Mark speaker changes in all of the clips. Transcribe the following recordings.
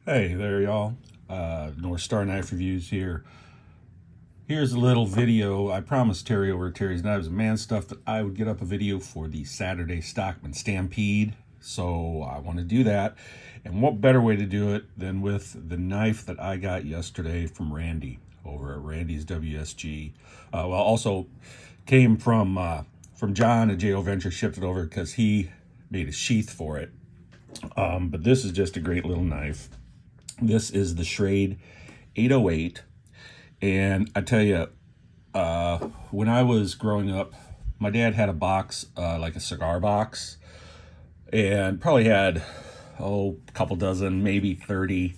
Speaker 1: Hey there, y'all. North Star Knife Reviews here. Here's a little video. I promised Terry over at Terry's Knives and Man Stuff that I would get up a video for the Saturday Stockman Stampede. So I want to do that. And what better way to do it than with the knife that I got yesterday from Randy over at Randy's WSG. Also came from John at JO Venture, shipped it over because he made a sheath for it. But this is just a great little knife. This is the Schrade 808. And I tell you, when I was growing up, my dad had a box, like a cigar box, and probably had, a couple dozen, maybe 30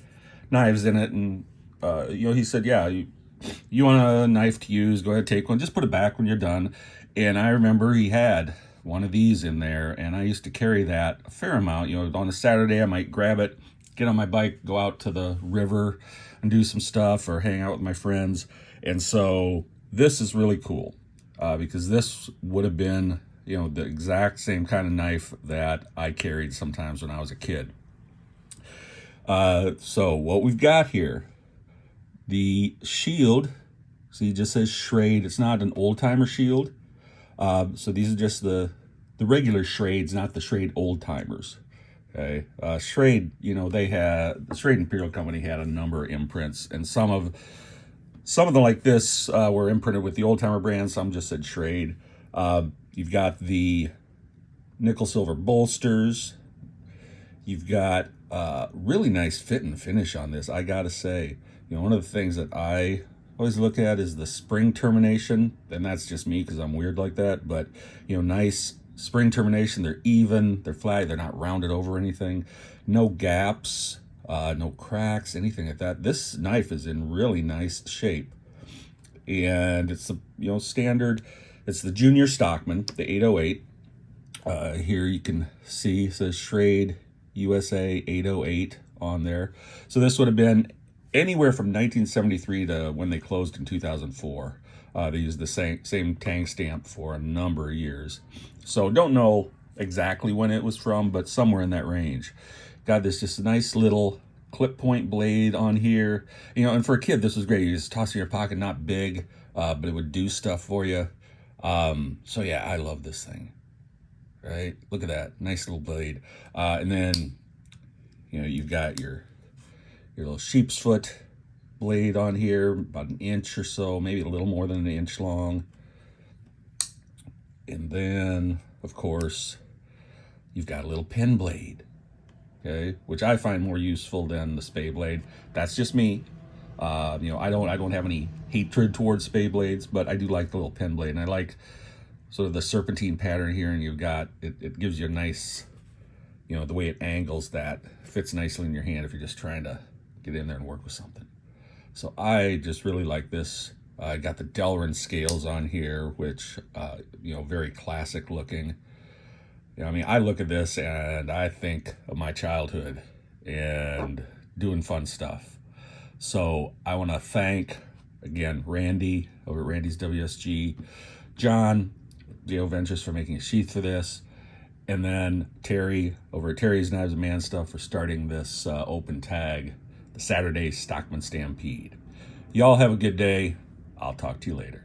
Speaker 1: knives in it. And, he said, yeah, you want a knife to use, go ahead, take one, just put it back when you're done. And I remember he had one of these in there, and I used to carry that a fair amount. On a Saturday, I might grab it, get on my bike, go out to the river and do some stuff or hang out with my friends. And so this is really cool because this would have been, the exact same kind of knife that I carried sometimes when I was a kid. So what we've got here, the shield, see, it just says Schrade. It's not an old-timer shield. So these are just the regular Schrades, not the Schrade old-timers. Okay, Schrade, the Schrade Imperial Company had a number of imprints, and some of them like this were imprinted with the old timer brand. Some just said Schrade. You've got the nickel silver bolsters. You've got really nice fit and finish on this. I gotta say, one of the things that I always look at is the spring termination, and that's just me because I'm weird like that. But nice spring termination. They're even, they're flat, they're not rounded over or anything. No gaps, no cracks, anything like that. This knife is in really nice shape. And it's the, standard, it's the junior Stockman, the 808. Here you can see, it says Schrade USA 808 on there. So this would have been anywhere from 1973 to when they closed in 2004. They used the same tang stamp for a number of years. So don't know exactly when it was from, but somewhere in that range. Got this just nice little clip point blade on here. And for a kid, this was great. You just toss it in your pocket, not big, but it would do stuff for you. So yeah, I love this thing, right? Look at that, nice little blade. And then, you've got your little sheep's foot blade on here, about an inch or so, maybe a little more than an inch long. And then, of course, you've got a little pen blade, okay, which I find more useful than the spay blade. That's just me. I don't have any hatred towards spay blades, but I do like the little pen blade, and I like sort of the serpentine pattern here. And you've got it gives you a nice, the way it angles that fits nicely in your hand if you're just trying to get in there and work with something. So I just really like this. I got the Delrin scales on here, which, very classic looking. I look at this and I think of my childhood and doing fun stuff. So I want to thank, again, Randy over at Randy's WSG, John, JO Ventures, for making a sheath for this, and then Terry over at Terry's Knives and Man Stuff for starting this open tag, the Saturday Stockman Stampede. Y'all have a good day. I'll talk to you later.